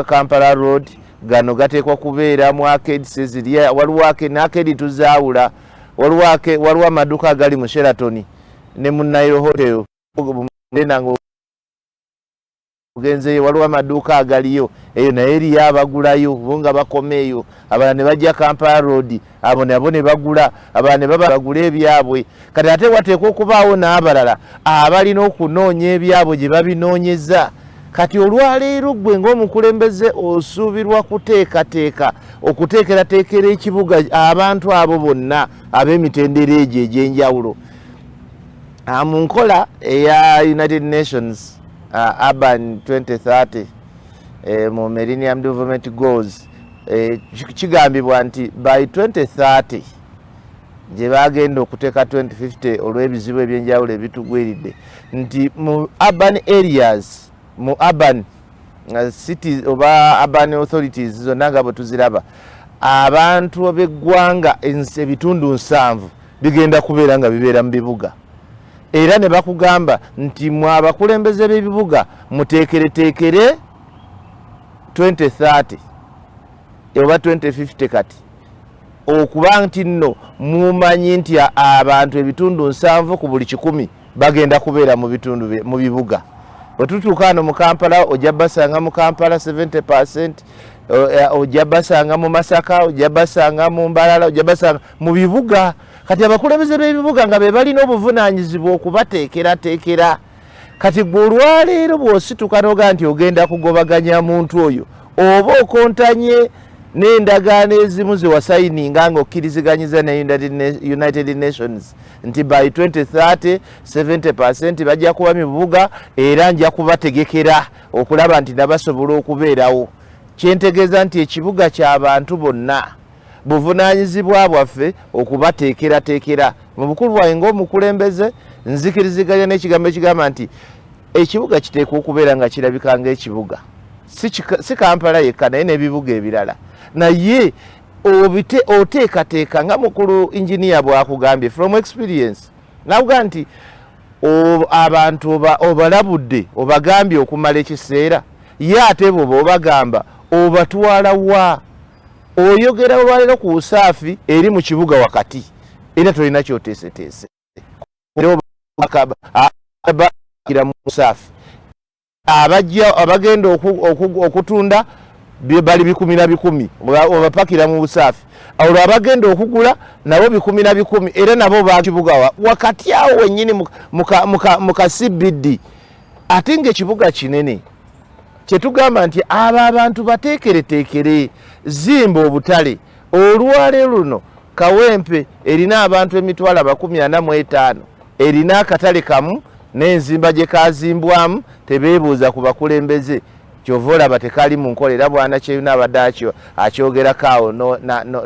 Kampala Road gano gateekwa kubeera mu Arcade Seziria waliwo Arcade tuzaawula waliwo amaduuka agali mu Sheraton ne mu Nile Hotel nange ogenzeyo waliwo amaduuka agaliyo eyo naye eriyo abagulayo bo nga bakomeeyo abalala ne bajja Kampala Road abo nabo ne bagula abalala ne bagula ebyabwe kati ate wateekwa okubaawo n'abalala abalina okunoonya ebyabwe gye babinoonyeza kati olwaleero gwe ng'omukulembeze osuubirwa kuteekateeka okuteekerateekera ekibuga abantu abo bonna ab'emitendera egyo egy'enjawulo mu nkola eya United Nations Urban 2030 mu Millennium Development Goals kigambibwa nti by 2030 gye bagenda okuteeka 2050 olw'ebizibu ebyenjawulo ebitugwiridde nti mu urban areas mu urban cities oba urban authorities zonna nga bwe tuziraba abantu ab'eggwanga ebitundu 7 bigenda kubeera nga bibeera mu bibuga era ne bakugamba nti mwe abakulembeze b'ebibuga muteekereteekere 2030 oba 2050 kati okuba nti nno mumanyi nti abantu ebitundu 7 ku buli 100 bagenda kubeera mu bibuga bwe tutuuka wano mu Kampala ojja basanga mu Kampala 70% ojja basanga mu Masaka, ojja basanga mu Mbalala, ojja basanga mu bibuga. Kati abakulembeze b'ebibuga nga be balina obuvunaanyizibwa okubateekerateekera. Kati gwe olwaleero bw'osituka n'oga nti ogenda kugobaganya muntu oyo oba okontanye n'endagaano ezimu ze wasayininga ng'okkiriziganyiza ne United Nations nti by 2030 70% bajja kuba mu bibuga era nja kubategekera okulaba nti nabasobola okubeerawo. Kyentegeeza nti ekibuga ky'abantu bonna, buvunaanyizibwa bwaffe okubateekerateekera. Mu bukulu bwange ng'omukulembeze nzikiriziganya n'ekigambo ekigamba nti ekibuga kiteekwa okubeera nga kirabika ng'ekibuga, si Kampala yekka naye n'ebibuga ebirala. Naye oteekateeka nga mukulu injiniya bw'akugambye from experience, nakuga nti abantu obalabudde obagambye okumala ekiseera, ye ate bwoba obagamba obatwala wa? Oyogera olwaleero ku busaafi eri mu kibuga wakati era tolina kyoteeseteese. Abakira mu busaafi abagenda okutunda bali 10 obapakira mu busaafi, olwo abagenda okugula nabo 10 era nabo bakibuga wakati awo wennyini mu CBD. Ate ng'ekibuga kinene kyetugamba nti abo abantu bateekereteekere, zimba obutale. Olwaleero luno Kawempe erina abantu emitwalo 45, erina akatale kamu n'enzimba gye kazimbwamu, tebeebuuza ku bakulembeze. Kyova olaba tekali mu nkola era bwana kyeyuna abadde akyogerako awo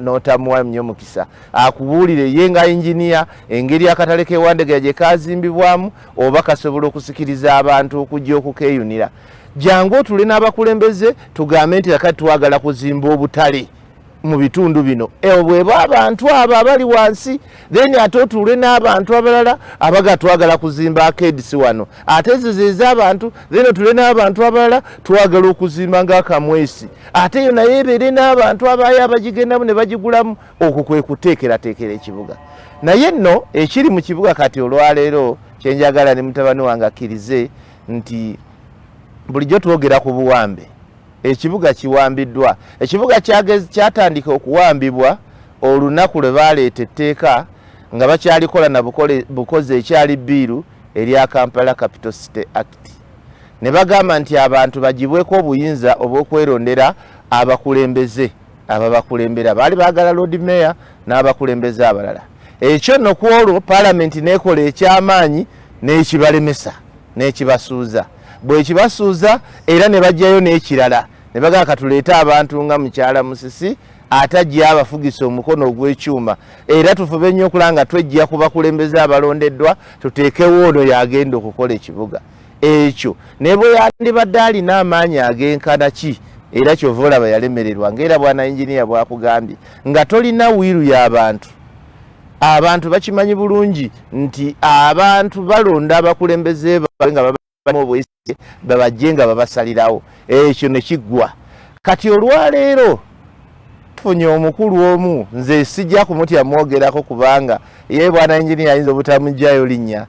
n'otamuwa nnyo mukisa. Akubuulire ye nga injiniya engeri akatale k'Ewandegera gye kazimbibwamu oba kasobola okusikiriza abantu okujja okukeeyunira. Jangu otule n'abakulembeze tugambe nti akati twagala kuzimba obutale mu bitundu bino. Bweba abantu abo abali wansi, then ate otule n'abantu abalala abaga twagala kuzimba arcades wano. Ate zizeza abantu, then otule n'abantu abalala twagala okuzimba ng'akamwesi. Ate yo naye ebeere n'abantu abaye abagigendamu ne bagigulamu. Okwo kwe kuteekerateekera ekibuga. Naye nno ekiri mu kibuga kati olwaleero kyenjagala ne mutabani wange akkirize nti bulijjo twogera ku buwambe. Ekibuga kiwambiddwa. Ekibuga kyatandika okuwambibwa olunaku lwe baleeta etteeka nga bakyalikola na bukozi ekyali bbiiru erya Kampala Capital City Act. Ne bagamba nti abantu bagibweko obuyinza obw'okwerondera abakulembeze ababakulembera. Baali baagala Lord Mayor n'abakulembeze abalala. Ekyo nno ku olwo Parliament n'ekola ekyamaanyi n'ekibalemesa n'ekibasuuza. Bwe kibasuuza era ne bajjayo n'ekirala ne bagamba katuleete abantu nga mukyala Musisi atajja abafugisa omukono ogw'ekyuma era tufube nnyo okulanga twejja ku bakulembeze abalondeddwa tuteekewo ono yagenda okukola ekibuga ekyo. Ne bwe yandibadde alina amaanyi ag'enkana ki era kyova olaba yalemererwa ng'era bwana injiniya bw'akugambye nga tolina wiiru y'abantu. Abantu bakimanyi bulungi nti abantu balonda abakulembeze baabwe nga obwesi babajje nga babasalirawo. Ekyo ne kiggwa. Kati olwaleero tufunye omukulu omu, nze sijja kumutya mwogerako kubanga ye bwana injiniya ayinza obutamugjayo linnya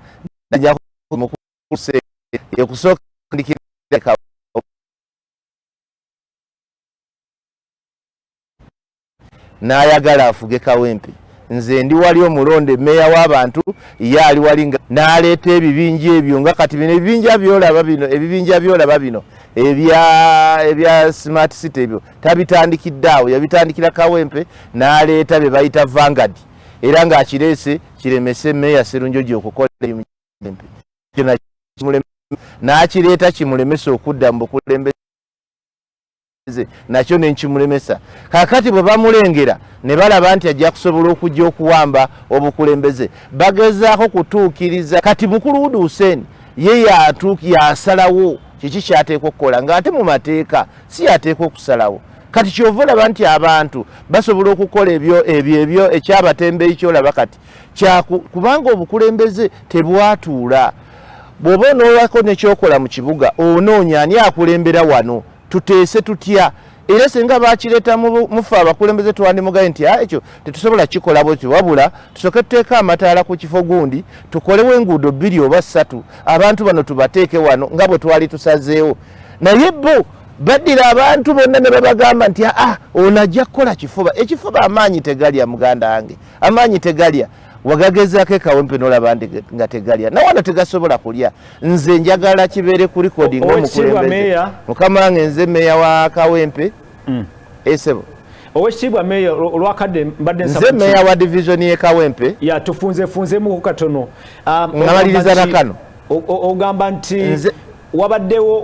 najja kumukuse ekusooka ndikireka n'ayagala afuge Kawempe. Nze ndi wali omulonde meya w'abantu ye ali wali nga n'aleeta ebibinja ebyo nga kati bino ebibinja byolaba bino ebya smart city ebyo tabitandikidde awo, yabitandikira Kawempe n'aleeta bye bayita Vanguard era ng'akireese kiremese meya Sserunjoji okukola n'akireeta kimulemesa okudda mu bukulembeze nakyo nenkimulemesa. Kakati bwe bamulengera ne balaba nti ajja kusobola okujja okuwamba obukulembeze bagezaako kutuukiriza. Kati mukulu Udu Hussein ye yasalawo kiki kyateekwa okukola ng'ate mu mateeka si yateekwa okusalawo. Kati kyova olaba nti abantu basobola okukola ebyo ekyabatembeeyi kyolaba kati kubanga obukulembeze tebwatuula. Bw'oba onoolako nekyokola mu kibuga onoonya ani akulembera wano, tuteese tutya. Era senga bakireeta mufa abakulembeze twandimugaye nti ekyo tetusobola kikola bwetyo wabula tusooke tuteeka amataala ku kifo gundi tukolewo enguudo 2 oba 3 abantu bano tubateeke wano nga bwe twali tusazeewo. Naye bo baddira abantu bonna ne babagamba nti ono ajja kukola kifuba ekifuba amaanyi tegalya muganda wange amaanyi tegalya wagagezaako ekawempe n'olaba nga tegalya nawana tegasobola kulya nze njagala kibeere ku recording ng'omukulembeze mukama wange nze meeya wa kawempe esebo Owekitiibwa Meeya olwakadde mbadde nze meeya wa division ye kawempe ya tufunzeemu katono ngamaliriza na kano ogamba nti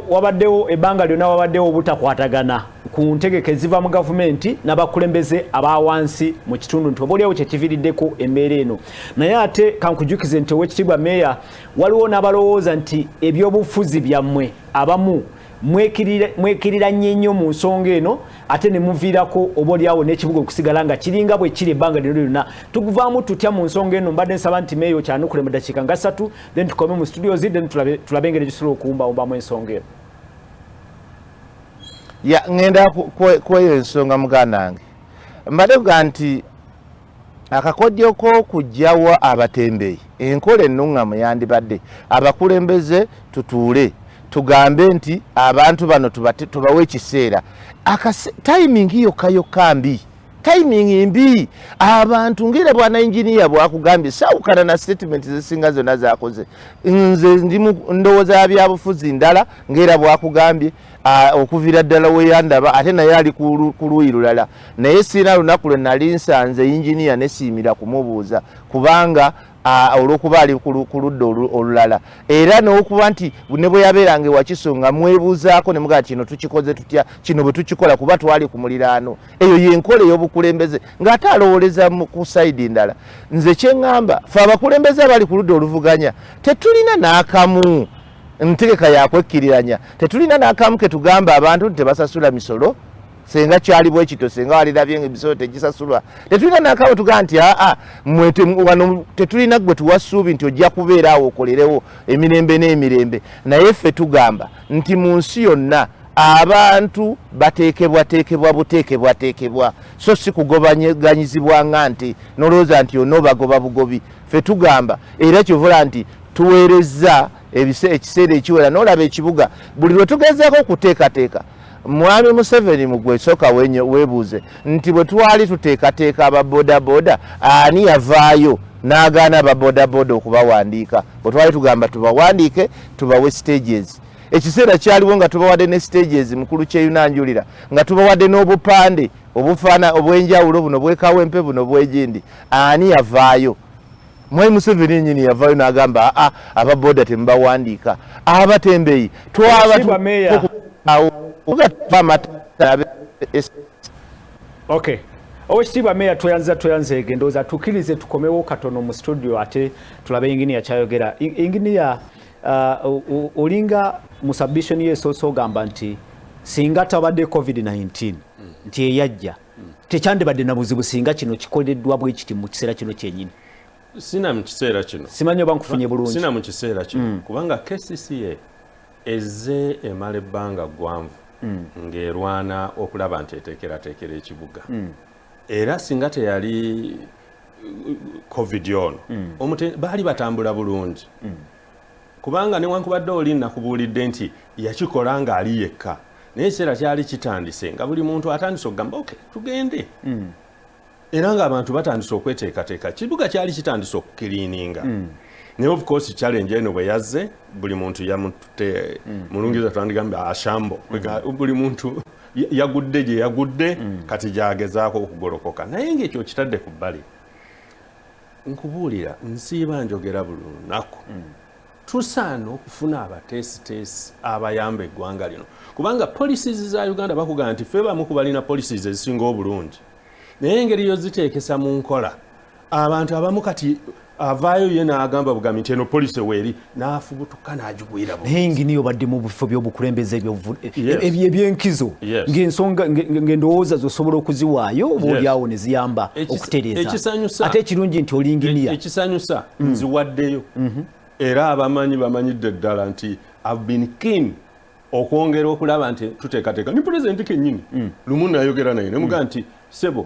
wabaddewo ebbanga lyonna wabaddewo obutakwatagana ku ntegeka eziva mu gavumenti n'abakulembeze abawansi mu kitundu nti obaoliawo kyekiviiriddeko embeera eno naye ate kankujukize nti Owekitiibwa Meeya waliwo n'abalowooza nti ebyobufuzi byammwe abamu mwekirira nnyo mu nsonga eno ate ne muviirako obaoliawo n'ekibuga okusigala nga kiringa bwe kiri ebbanga lino lyonna tuguvaamu tutya mu nsonga eno mbadde nsaba nti Meeya okyanukule mu ddakiika nga 3 then tukome mu studios then tulabe engeri gisobola okuwumbawumbamu ensonga eno ngenda kweyo ensonga muganda wange mbadde kuga nti akakodyo k'okugyawo abatembeeyi enkola ennuŋŋamu yandibadde abakulembeze tutuule tugambe nti abantu bano tubawe ekiseera timing yokka mbi timing mbi abantu ngire bwana engineer bwakugambye sawukana na statement zisinga zonna zakoze nze ndi ndowooza ya byabufuzi ndala ngera bwakugambye okuvira ddala weyandaba ate naye ali ku luuyi lulala naye siina lunaku lwe nali nsanze engineer nesiimira kumubuuza kubanga olwokuba ali ku ludda olulala era n'okuba nti ne bwe yabeeranga ewakisonga mwebuuzaako ne mugaa kino tukikoze tutya kino bwe tukikola kuba twali ku muliraano eyo yenkola ey'obukulembeze ng'ate alowooleza ku sayidi ndala nze kyeŋŋamba fe abakulembeze abali ku ludda oluvuganya tetulina n'akamu ntegeka yakwekkiriranya tetulina n'akamu ke tugamba abantu nti tebasasula misolo senga kyali bwe kito senga walirabye emisolo tegisasulwa tetulina n'akamu tugamba nti wano tetulina gwe tuwasuubi nti ojja kubeera awo okolerewo emirembe n'emirembe naye ffe tugamba nti mu nsi yonna abantu bateekebwa so si kugobaganyizibwa nga nti nolowooza nti onoobagoba bugobi ffe tugamba era kyovula nti tuweerezza ekiseera ekiwera n'olaba ekibuga buli lwe tugezaako okuteekateeka Mwami Museveni mugwesoka webuuze nti bwe twali tuteekateeka ababodaboda ani yavaayo n'agaana ababodaboda okubawandiika bwe twali tugamba tubawandiike tubawe stages ekiseera kyaliwo nga tubawadde ne stages mukulu kyeyunanjulira nga tubawadde n'obupande obufaana obw'enjawulo buno bwekawempe buno bwegindi ani yavaayo Mwami Museveni nyini yavaayo n'agamba ababoda temubawandiika abatembeeyi Okay. Owekitiibwa Meeya toyanze ndowooza tukkirize tukomewo katono mu studio ate tulabe engineer kyayogera. Engineer olinga mu submission yeesoosa ogamba nti singa tabadde COVID-19 nti eyajja tekyandibadde na buzibu singa kino kikoleddwa bwe kiti mu kiseera kino kyennyini. Sina mu kiseera kino. Simanyi oba nkufunye bulungi. Sina mu kiseera kino kubanga KCCA ezze emala ebbanga ggwanvu ng'erwana okulaba nti eteekerateekera ekibuga era singa teyali covid ono baali batambula bulungi kubanga newankubadde oli nakubuulidde nti yakikola ng'ali yekka naye ekiseera kyali kitandise nga buli muntu atandise okugamba okay tugende era ng'abantu batandise okweteekateeka kibuga kyali kitandise okukiriininga naye of course challenge eno bwe yazze buli muntu yamute mulungiza twandigamba ashambo buli muntu yagudde gye yagudde kati gyagezaako okugolokoka naye ng'ekyo kitadde ku bbali nkubuulira nsiiba njogera buli lunaku tusaana okufuna abateesiteesi abayamba eggwanga lino kubanga policies za Uganda bakugamba nti ffe bamu ku balina policies ezisinga obulungi naye engeri yoziteekesa mu nkola abantu abamu kati avaayo ye n'agamba bugambi nti eno polisi weeri n'afubutuka n'agigwira naye ngini obadde mu bifo by'obukulembeze ebyenkizo ng'ensonga ng'endowooza zosobola okuziwaayo obaoliawo ne ziyamba okutereeza ate ekirungi nti olinginiya ekisanyusa nziwaddeyo era abamanyi bamanyidde ddala nti I've been keen okwongera okulaba nti tuteekateeka ni pulezidenti kennyini lumu nayogera naye nemugaa nti sebo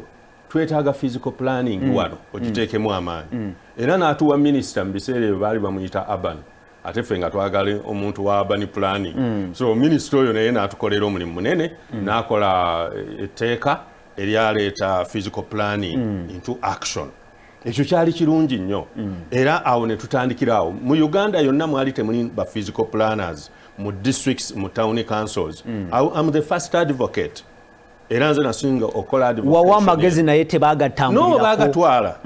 twetaaga physical planning wano ogiteekemu amaanyi era n'atuwa minisita mu biseera ebyo baali bamuyita Aban ate ffe nga twagala omuntu wa urban planning so ministry oyo naye n'atukolera omulimu munene n'akola etteeka eryaleeta physical planning into action ekyo kyali kirungi nnyo era awo ne tutandikirawo mu Uganda yonna mwali temuli ba physical planners mu districts mu town councils I'm the first advocate era nze nasinga okola advocacy wawa magezi naye tebagatambulirako no bagatwala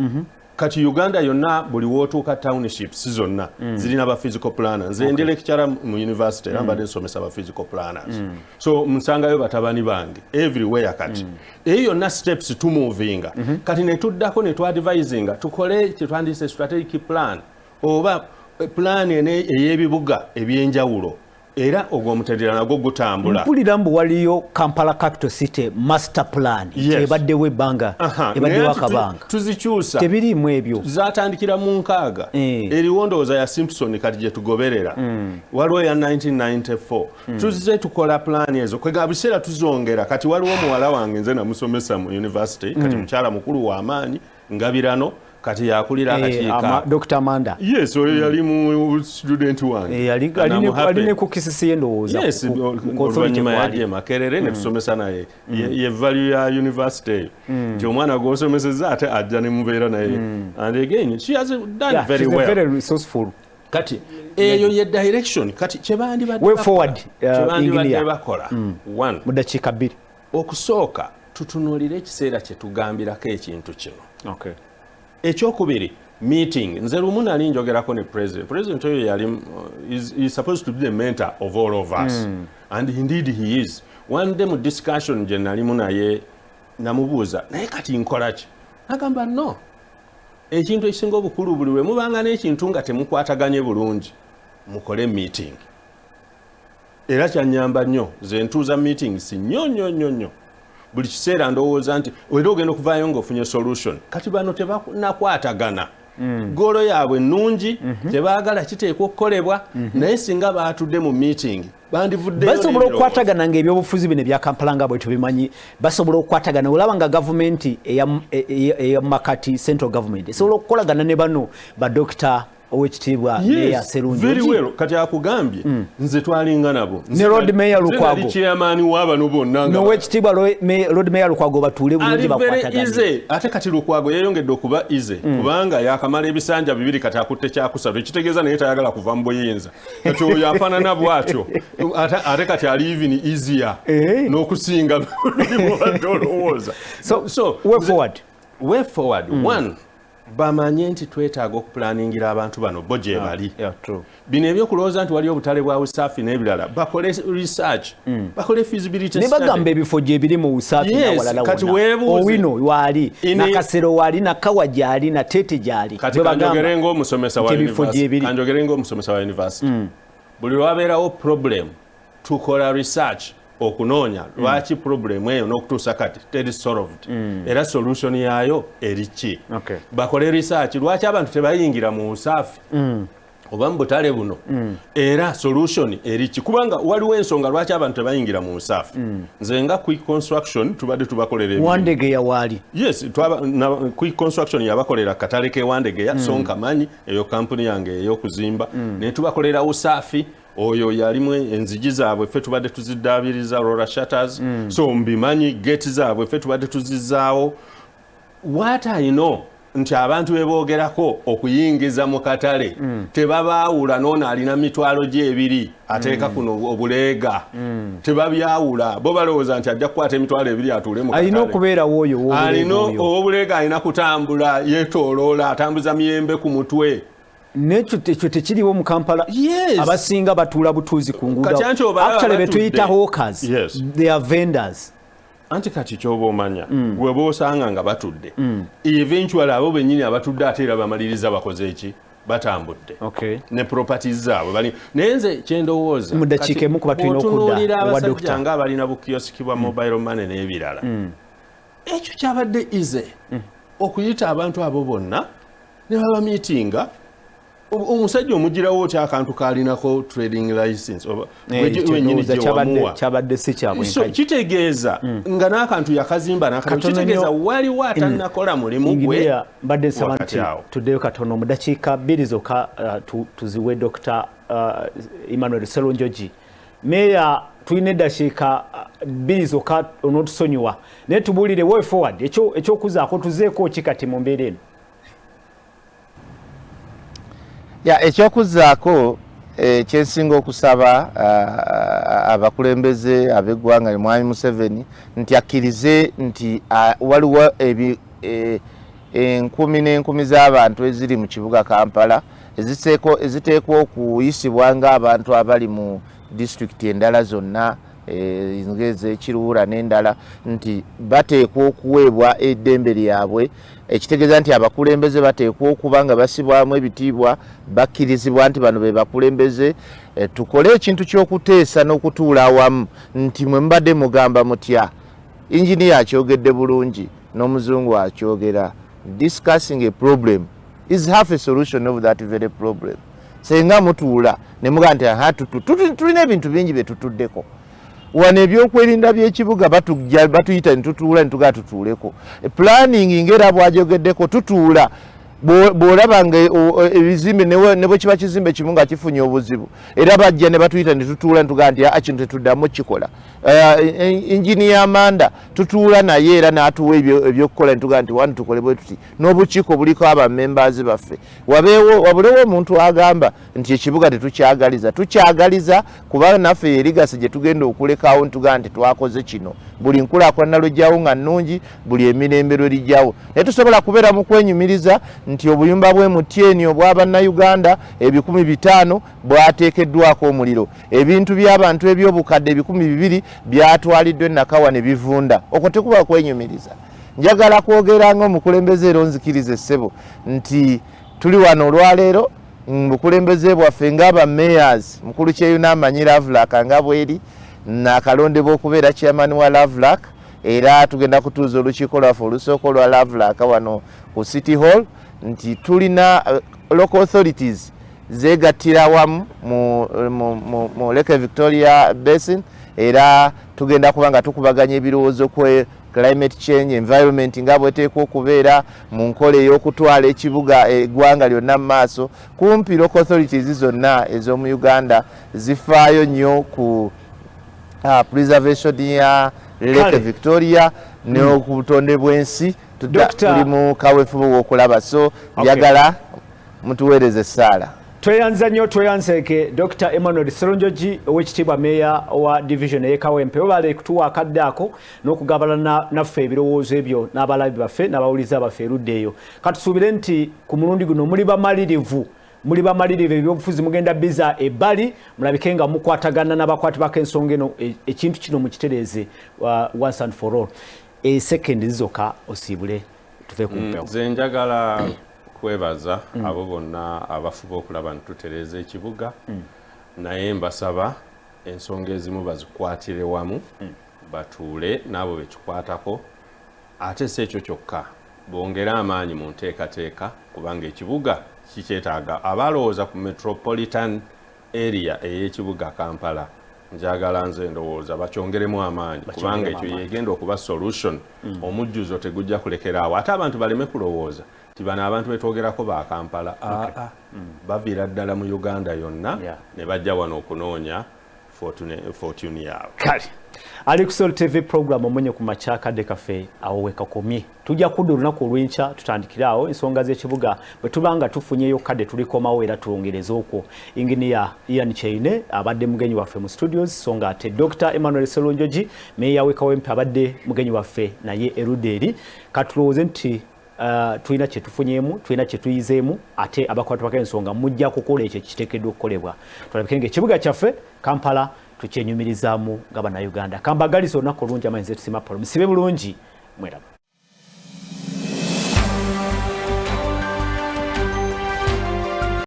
kati Uganda yonna buli wootuuka townships zonna zirina ba physical planners nze ndi lecturer mu university era mbadde nsomesa ba physical planners so musangayo batabani bange everywhere kati eyo yonna steps to moving kati ne tuddako ne twadvisinga tukole kyetwandise strategic plan oba plan ene ey'ebibuga ebyenjawulo era ogwo mutereera nagwo gutambula mpulira mbu waliyo Kampala Capital City Master Plan ebaddewo ebbanga ebaddewo akabanga tuzikyusa tebirimu ebyo zatandikira mu nkaaga eriwo ndowooza ya Simpson kati gye tugoberera waliwo ya 1994 tuzize tukola plan ezo kwega biseera tuzongera kati waliwo muwala wange nze namusomesa mu university kati mukyala mukulu w'amaanyi Ngabirano kati yakulira akakiika Dr. Amanda yes oyo yali mu student wange yali ne ku KCC endowooza yes oluvannyuma yaje Makerere ne tusomesa naye ye value ya university nti omwana gw'osomeseza ate ajja ne mubeera naye and again she has done very well very resourceful kati eyo ye direction kati kyebandibadde way forward engineer bakola one mu dakiika 2 okusooka tutunuulire ekiseera kye tugambirako ekintu kino okay ekyokubiri meeting nze lumu nali njogerako ne president oyo yali is supposed to be the mentor of all of us and indeed he is one day mu discussion gye nalimu naye namubuuza naye kati nkola ki nagamba no ekintu ekisinga obukulu buli we mubanga n'ekintu nga temukwataganye bulungi mukole meeting era kyanyamba nnyo ze ntuuza meeting si nnyo buli kiseera ndowooza nti era ogenda okuvaayo ng'ofunye solution kati bano tebakwatagana golo yaabwe nnungi tebaagala kiteekwa okukolebwa naye singa baatudde mu meeting bandivuddeyo basobola okukwatagana ng'ebyobufuzi bino ebya Kampala nga bwe tubimanyi basobola okukwatagana olaba nga gavumenti eya makati central government esobola okukolagana ne bano badokita owekitiibwa Meya Serungi very well kati akugambye nze twalinga nabo ne road mayor Lukwago chairman w'abano bonna no owekitiibwa road mayor Lukwago batuule bulungi bakwatagana ate kati Lukwago yeyongedde okuba ize kubanga yakamala ebisanja bibiri kati akutte kyakusatu ekitegeeza naye tayagala kuva mu buyinza kati oyo afaanana bw'atyo ate kati ali even easier n'okusinga mubadde olowooza so way forward one bamanye nti twetaaga okuplaningira abantu bano bo gye bali bino ebyokulowooza nti wali obutale bwa usaafi n'ebirala bakole research bakole feasibility ne bagamba ebifo gye biri mu usaafi n'awalala wonna owino waali nakasero waali nakawa gyali na tete gyali kati kanjogere ng'omusomesa wa university buli lwabeerawo problem tukola research okunoonya lwaki problem eyo n'okutuusa kati teri solved era solution yaayo eri ki bakole research lwaki abantu tebayingira mu usaafi oba mu butale buno era solution eri ki kubanga waliwo ensonga lwaki abantu tebayingira mu usaafi nze nga quick construction tubadde tubakolera Wandegeya waali yes quick construction yabakolera katale ke Wandegeya sonka manyi eyo kampuni yange ey'okuzimba ne tubakolera usaafi oyo yalimu enzigi zaabwe ffe tubadde tuziddaabiriza roller shutters so mbimanyi gate zaabwe ffe tubadde tuzizaawo what I know nti abantu beboogerako okuyingiza mu katale tebabaawula n'ono alina mitwalo gye ebiri ateeka kuno obuleega tebabyawula bo balowooza nti ajja kukwata emitwalo ebiri atuule mu katale alina okubeerawo oyo alina obuleega alina kutambula yeetooloola atambuza miyembe ku mutwe nekyo tekiriwo mu Kampala abasinga batuula butuuzi ku nguudo actually betuyita hawkers they are vendors anti kati kyoba omanya gwe boosanga nga batudde eventually abo bennyini abatudde ate era bamaliriza bakoze eki batambudde ne properties zaabwe naye nze kyendowooza mu dakiika emu kuba tulina okudda abasajja nga balina bukiyosiki bwa mobile money n'ebirala ekyo kyabadde easy okuyita abantu abo bonna ne baba meetinga omusajja omugirawo oti akantu kalinako trading license wenyini kyabadde si kyabwe kitegeeza nga n'akantu yakazimba n'akantu kitegeeza waliwo atannakola mulimu gwe mbadde nsaba nti tuddeyo katono mu dakiika 2 zokka tuziwe Dr. Emmanuel Sserunjogi meya tuine dashika bizoka onotusonyiwa ne tubulire way forward echo kuzaako tuzeeko kikati mu mbeera eno. Ekyokuzaako kyensinga okusaba abakulembeze ab'eggwanga Mwami Museveni nti akkirize nti waliwo enkumi n'enkumi z'abantu eziri mu kibuga Kampala eziteekwa okuyisibwa ng'abantu abali mu disitulikiti endala zonna ez'Ekiruura n'endala nti bateekwa okuweebwa eddembe lyabwe. Ekitegeeza nti abakulembeze bateekwa okuba nga basibwamu ebitiibwa bakkirizibwa nti bano be bakulembeze. Tukole ekintu ky'okuteesa n'okutuula awamu nti mwe mbadde mugamba mutya inginiya akyogedde bulungi n'omuzungu akyogera. Discussing a problem is half a solution of that very problem. Senga mutuula ne mugamba nti tulina ebintu bingi bye tutuddeko wano ebyokwerinda by'ekibuga batuyita ne tutuula ne tugaa tutuuleko. Planning ngera bwajogeddeko tutuula bw'olaba nga ebizimbe ne bwe kiba kizimbe kimu nga kifunye obuzibu era bajja ne batuyita ne tutuula ne tugaa nti kino tetuddamu kikola. Engineer Amanda tutuula naye era n'atuwa ebyokukola ne tugaa nti wano tukole bwe tuti n'obukiiko buliko abamembers baffe. Wabulewo omuntu agamba nti ekibuga tukyagaliza kuba naffe erigasi gye tugenda okulekawo ntugaa nti twakoze kino. Buli nkulaakulana lwejjawo nga nnungi, buli emirembe lwerijjawo. Naye tusobola kubeera mu kwenyumiriza nti obuyumba bw'Emutyeeni obw'Abannayuganda 500 bwateekeddwako omuliro. Ebintu by'abantu eby'obukadde 200 byatwaliddwa Nakawa ne bivunda. Okwo tekuba kwenyumiriza. Njagala kwogera ng'omukulembeze era onzikirize ssebo nti tuli wano olwaleero mukulembeze bwaffe ng'aba mayors mukulu kyeyuna amanyi Lovelak nga bweri nakalondebwa okubeera chairman wa Lovelak era tugenda kutuuza olukiiko lwaffe olusooka olwa Lovelak wano ku City Hall nti tulina local authorities zeegattira wamu mu Lake Victoria Basin era tugenda kuba nga tukubaganya ebirowoozo ku climate change environment nga bweteekwa okubeera mu nkola ey'okutwala ekibuga eggwanga lyonna mu maaso. Kumpi local authorities zonna ez'omu Uganda zifaayo nnyo ku preservation ya Lake Victoria n'okubutonde bw'ensi. Tuli mu kaweefube w'okulaba so njagala mutuweereze essaala. Tweyanza nnyo tweyanzeeke Dr. Emmanuel Sserunjogi ow'ekitiibwa meeya wa division y'Ekawempe obale kutuwa akaddaako n'okugabana naffe ebirowoozo ebyo n'abalabi baffe n'abawuliza baffe erudde eyo. Katusuubire nti ku mulundi guno muli bamalirivu ebyobufuzi mugenda biza ebbali mulabike nga mukwatagana n'abakwati b'ensonga eno ekintu kino mukitereeze once and for all. Second zizoka osiibule tuve ku mpewo. Nze njagala kwebaza abo bonna abafuba okulaba ntutereeza ekibuga naye mbasaba ensonga ezimu bazikwatire wamu batuule n'abo bekikwatako ate si ekyo kyokka bongere amaanyi mu nteekateeka kubanga ekibuga kikyetaaga abalowooza ku metropolitan area ey'ekibuga Kampala njagala nze ndowooza bakyongeremu amaanyi kubanga ekyo yegenda okuba solution omujjuzo tegujja kulekeraawo ate abantu baleme kulowooza tibana abantu betwogerako ba Kampala baviira ddala mu Uganda yonna ne bajja wano okunoonya fortune yaabwe. Kale ali ku Soul TV program Omunnyo Ku Makya kadde kaffe awo wekakomye tujja kudda olunaku olw'enkya tutandikirawo ensonga z'ekibuga bwe tubanga tufunyeyo kadde tulikomawo era tuwongereza okwo. Inginiya Ian Kyeine abadde mugenyi waffe mu studios so nga ate Dr. Emmanuel Sserunjogi meeya w'Ekawempe abadde mugenyi waffe naye erudde eri. Katulowooze nti tulina kye tufunyeemu tulina kye tuyizeemu ate abakwata b'ensonga mujja kukola ekyo kiteekeddwa okukolebwa. Tulabike ng'ekibuga kyaffe Kampala tukyenyumirizaamu nga bannayuganda. Kambagaliza olunaku olungi amanyi ze tusima polo musibe bulungi mweraba.